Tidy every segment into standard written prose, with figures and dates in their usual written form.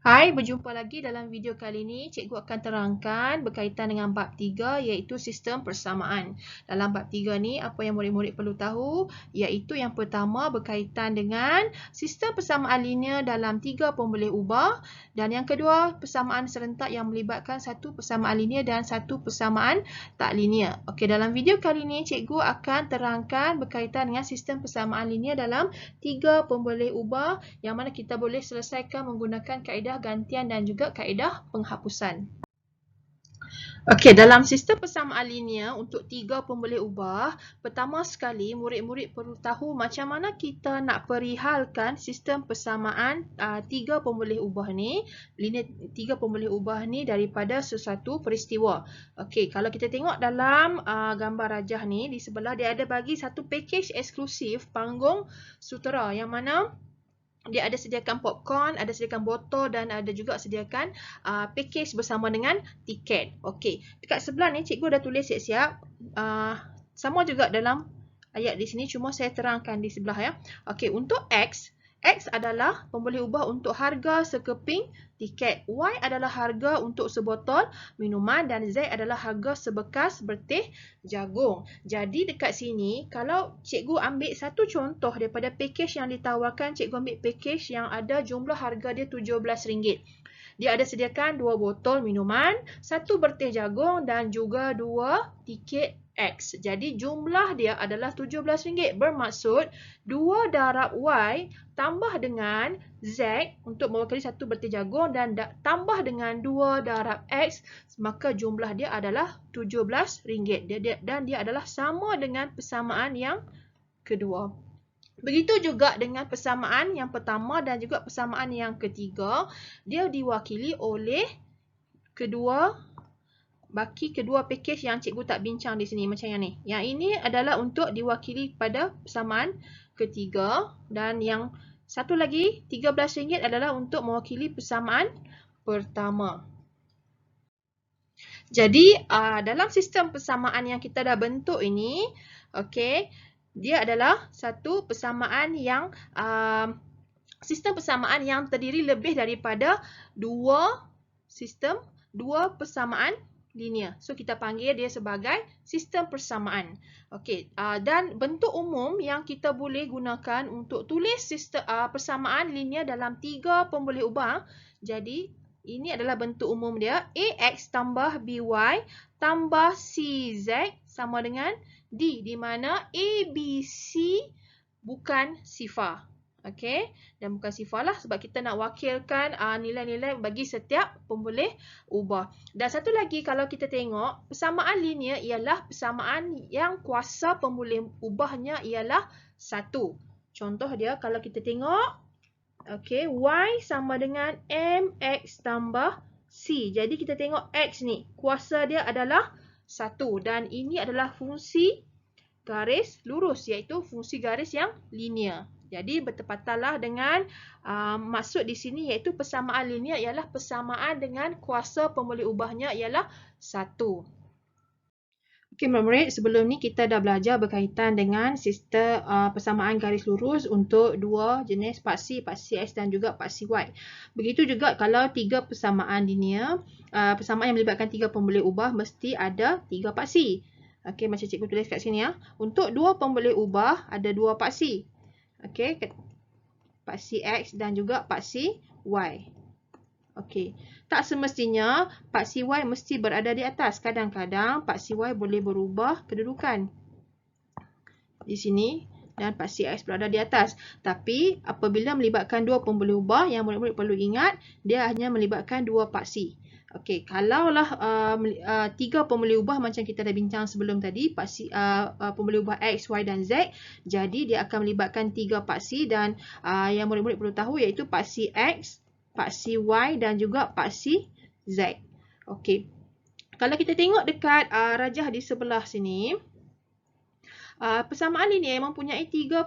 Hai, berjumpa lagi dalam video kali ini. Cikgu akan terangkan berkaitan dengan bab 3 iaitu sistem persamaan. Dalam bab 3 ni, apa yang murid-murid perlu tahu iaitu yang pertama berkaitan dengan sistem persamaan linear dalam 3 pemboleh ubah dan yang kedua persamaan serentak yang melibatkan satu persamaan linear dan satu persamaan tak linear. Okey, dalam video kali ini cikgu akan terangkan berkaitan dengan sistem persamaan linear dalam 3 pemboleh ubah yang mana kita boleh selesaikan menggunakan kaedah gantian dan juga kaedah penghapusan. Okey, dalam sistem persamaan linear untuk 3 pemboleh ubah, pertama sekali murid-murid perlu tahu macam mana kita nak perihalkan sistem persamaan 3 pemboleh ubah ni, linear 3 pemboleh ubah ni daripada sesuatu peristiwa. Okey, kalau kita tengok dalam gambar rajah ni, di sebelah dia ada bagi satu package eksklusif panggung sutera yang mana dia ada sediakan popcorn, ada sediakan botol dan ada juga sediakan package bersama dengan tiket. Okey, dekat sebelah ni cikgu dah tulis siap-siap. Sama juga dalam ayat di sini, cuma saya terangkan di sebelah ya. Okey, untuk X adalah pemboleh ubah untuk harga sekeping tiket. Y adalah harga untuk sebotol minuman dan Z adalah harga sebekas berteh jagung. Jadi dekat sini, kalau cikgu ambil satu contoh daripada package yang ditawarkan, cikgu ambil package yang ada jumlah harga dia RM17. Dia ada sediakan 2 botol minuman, 1 berteh jagung dan juga 2 tiket X. Jadi jumlah dia adalah RM17. Bermaksud 2 darab Y tambah dengan Z untuk mewakili 1 berteh jagung dan tambah dengan 2 darab X, maka jumlah dia adalah RM17. Dan dia adalah sama dengan persamaan yang kedua. Begitu juga dengan persamaan yang pertama dan juga persamaan yang ketiga, dia diwakili oleh kedua package yang cikgu tak bincang di sini macam yang ni. Yang ini adalah untuk diwakili pada persamaan ketiga dan yang satu lagi RM13 adalah untuk mewakili persamaan pertama. Jadi dalam sistem persamaan yang kita dah bentuk ini, okey, dia adalah satu persamaan yang sistem persamaan yang terdiri lebih daripada dua persamaan linear. So kita panggil dia sebagai sistem persamaan. Okey, dan bentuk umum yang kita boleh gunakan untuk tulis sistem persamaan linear dalam 3 pemboleh ubah. Jadi ini adalah bentuk umum dia. AX tambah BY tambah CZ sama dengan D, di mana ABC bukan sifar. Okey, dan bukan sifar lah sebab kita nak wakilkan nilai-nilai bagi setiap pemboleh ubah. Dan satu lagi, kalau kita tengok, persamaan linear ialah persamaan yang kuasa pemboleh ubahnya ialah 1. Contoh dia, kalau kita tengok, okey, Y sama dengan MX tambah C. Jadi kita tengok X ni, kuasa dia adalah 1 dan ini adalah fungsi garis lurus iaitu fungsi garis yang linear. Jadi bertepatanlah dengan maksud di sini iaitu persamaan linear ialah persamaan dengan kuasa pemboleh ubahnya ialah 1. Okey, murid-murid, sebelum ni kita dah belajar berkaitan dengan sistem persamaan garis lurus untuk dua jenis paksi X dan juga paksi Y. Begitu juga kalau 3 persamaan linear, persamaan yang melibatkan 3 pemboleh ubah mesti ada 3 paksi. Okey, macam cikgu tulis kat sini ya. Untuk 2 pemboleh ubah ada 2 paksi. Okey, paksi X dan juga paksi Y. Okey, tak semestinya paksi Y mesti berada di atas. Kadang-kadang paksi Y boleh berubah kedudukan di sini dan paksi X berada di atas. Tapi apabila melibatkan 2 pemboleh ubah, yang murid-murid perlu ingat, dia hanya melibatkan 2 paksi. Okey, kalaulah 3 pemboleh ubah macam kita dah bincang sebelum tadi, paksi pemboleh ubah X, Y dan Z, jadi dia akan melibatkan 3 paksi dan yang murid-murid perlu tahu iaitu paksi X, paksi Y dan juga paksi Z. Okey. Kalau kita tengok dekat rajah di sebelah sini, persamaan linear mempunyai 2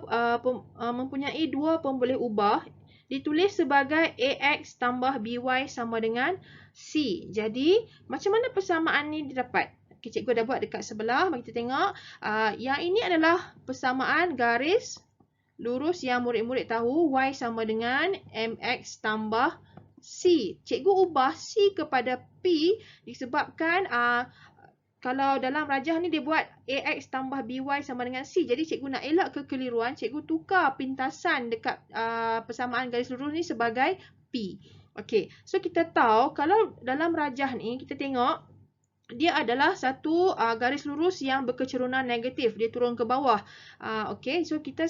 pemboleh ubah ditulis sebagai AX tambah BY sama dengan C. Jadi, macam mana persamaan ni didapat? Okay, cikgu dah buat dekat sebelah. Mari kita tengok. Yang ini adalah persamaan garis lurus yang murid-murid tahu. Y sama dengan MX tambah C. Cikgu ubah C kepada P disebabkan kalau dalam rajah ni dia buat AX tambah BY sama dengan C. Jadi cikgu nak elak kekeliruan, cikgu tukar pintasan dekat persamaan garis lurus ni sebagai P. Okey, so kita tahu kalau dalam rajah ni kita tengok dia adalah satu garis lurus yang berkecerunan negatif. Dia turun ke bawah. Okey, so kita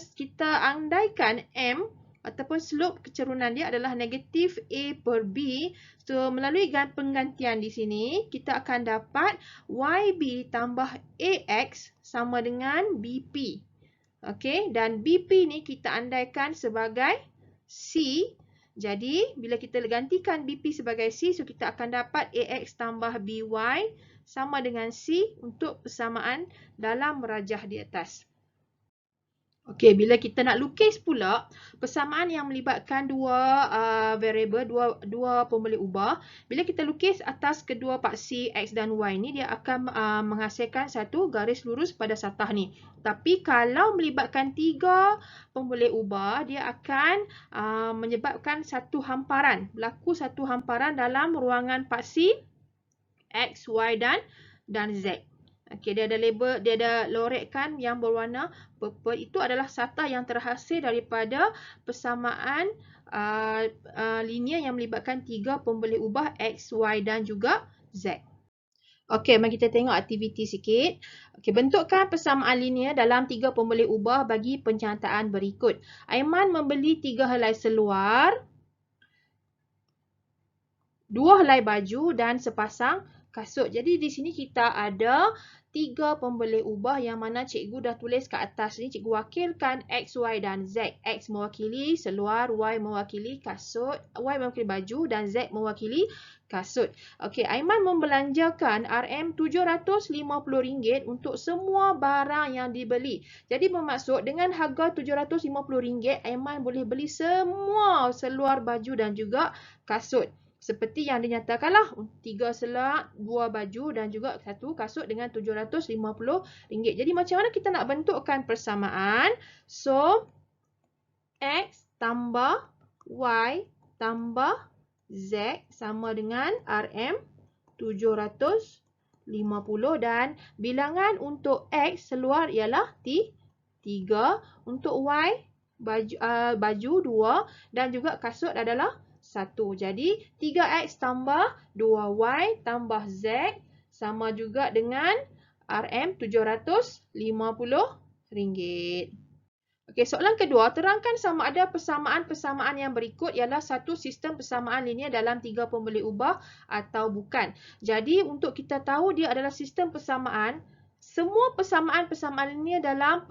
andaikan M ataupun slope kecerunan dia adalah negatif A per B. So, melalui penggantian di sini, kita akan dapat YB tambah AX sama dengan BP. Okey, dan BP ni kita andaikan sebagai C. Jadi, bila kita gantikan BP sebagai C, so kita akan dapat AX tambah BY sama dengan C untuk persamaan dalam rajah di atas. Okey, bila kita nak lukis pula persamaan yang melibatkan dua variable, dua pemboleh ubah, bila kita lukis atas kedua paksi X dan Y ni, dia akan menghasilkan satu garis lurus pada satah ni. Tapi kalau melibatkan tiga pemboleh ubah, dia akan menyebabkan satu hamparan, berlaku satu hamparan dalam ruangan paksi X, Y dan Z. Okey, dia ada label, dia ada lorekkan yang berwarna purple. Itu adalah satah yang terhasil daripada persamaan linear yang melibatkan tiga pemboleh ubah X, Y dan juga Z. Okey, mari kita tengok aktiviti sikit. Okey, bentukkan persamaan linear dalam tiga pemboleh ubah bagi pencantaan berikut. Aiman membeli 3 helai seluar, 2 helai baju dan sepasang kasut. Jadi di sini kita ada 3 pemboleh ubah yang mana cikgu dah tulis kat atas ni. Cikgu wakilkan X, Y dan Z. X mewakili seluar, Y mewakili kasut, Y mewakili baju dan Z mewakili kasut. Okey, Aiman membelanjakan RM750 untuk semua barang yang dibeli. Jadi bermaksud dengan harga RM750, Aiman boleh beli semua seluar, baju dan juga kasut. Seperti yang dinyatakanlah, 3 seluar, 2 baju dan juga 1 kasut dengan RM750. Jadi macam mana kita nak bentukkan persamaan? So, X tambah Y tambah Z sama dengan RM750 dan bilangan untuk X seluar ialah 3, untuk Y baju 2 dan juga kasut adalah 1. Jadi 3X tambah 2Y tambah Z sama juga dengan RM750. Okey, soalan kedua, terangkan sama ada persamaan-persamaan yang berikut ialah satu sistem persamaan linear dalam 3 pemboleh ubah atau bukan. Jadi untuk kita tahu dia adalah sistem persamaan, semua persamaan-persamaan linear dalam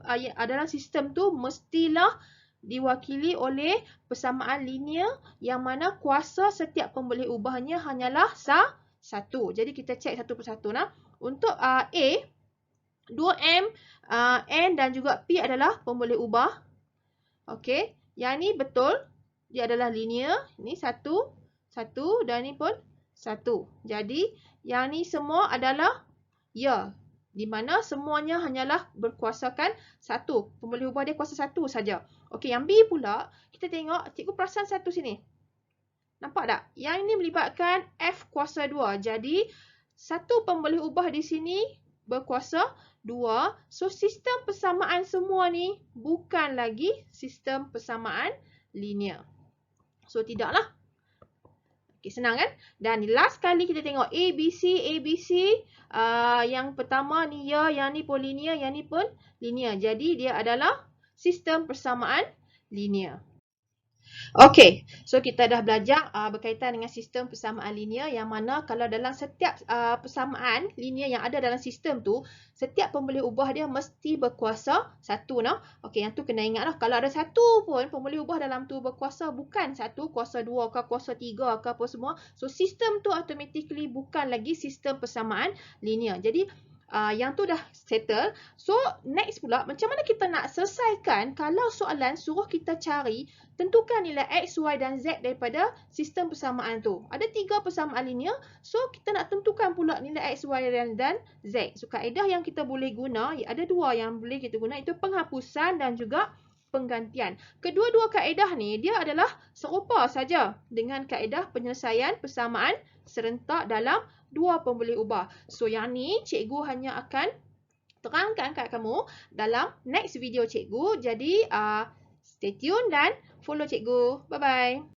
sistem tu mestilah diwakili oleh persamaan linear yang mana kuasa setiap pemboleh ubahnya hanyalah satu. Jadi kita cek satu persatu. Untuk A, 2M, N dan juga P adalah pemboleh ubah. Okey, yang ni betul. Dia adalah linear. Ini satu dan ni pun satu. Jadi yang ni semua adalah ya. Di mana semuanya hanyalah berkuasakan satu. Pemboleh ubah dia kuasa satu saja. Okey, yang B pula, kita tengok, cikgu perasan satu sini. Nampak tak? Yang ini melibatkan F kuasa 2. Jadi, satu pemboleh ubah di sini berkuasa 2. So, sistem persamaan semua ni bukan lagi sistem persamaan linear. So, tidaklah. Okay, senang kan? Dan last kali kita tengok ABC. Yang pertama ni ya, yang ni pun linear, yang ni pun linear. Jadi dia adalah sistem persamaan linear. Okey, so kita dah belajar berkaitan dengan sistem persamaan linear yang mana kalau dalam setiap persamaan linear yang ada dalam sistem tu, setiap pemboleh ubah dia mesti berkuasa satu. Okey, yang tu kena ingatlah. Kalau ada satu pun pemboleh ubah dalam tu berkuasa bukan satu, kuasa 2 ke kuasa 3 ke apa semua. So, sistem tu automatically bukan lagi sistem persamaan linear. Jadi, yang tu dah settle. So, next pula, macam mana kita nak selesaikan kalau soalan suruh kita cari tentukan nilai X, Y dan Z daripada sistem persamaan tu. Ada 3 persamaan linear. So, kita nak tentukan pula nilai X, Y dan Z. So, kaedah yang kita boleh guna, ada 2 yang boleh kita guna. Itu penghapusan dan juga penggantian. Kedua-dua kaedah ni dia adalah serupa saja dengan kaedah penyelesaian persamaan serentak dalam dua pemboleh ubah. So yang ni cikgu hanya akan terangkan kat kamu dalam next video cikgu. Jadi stay tune dan follow cikgu. Bye-bye.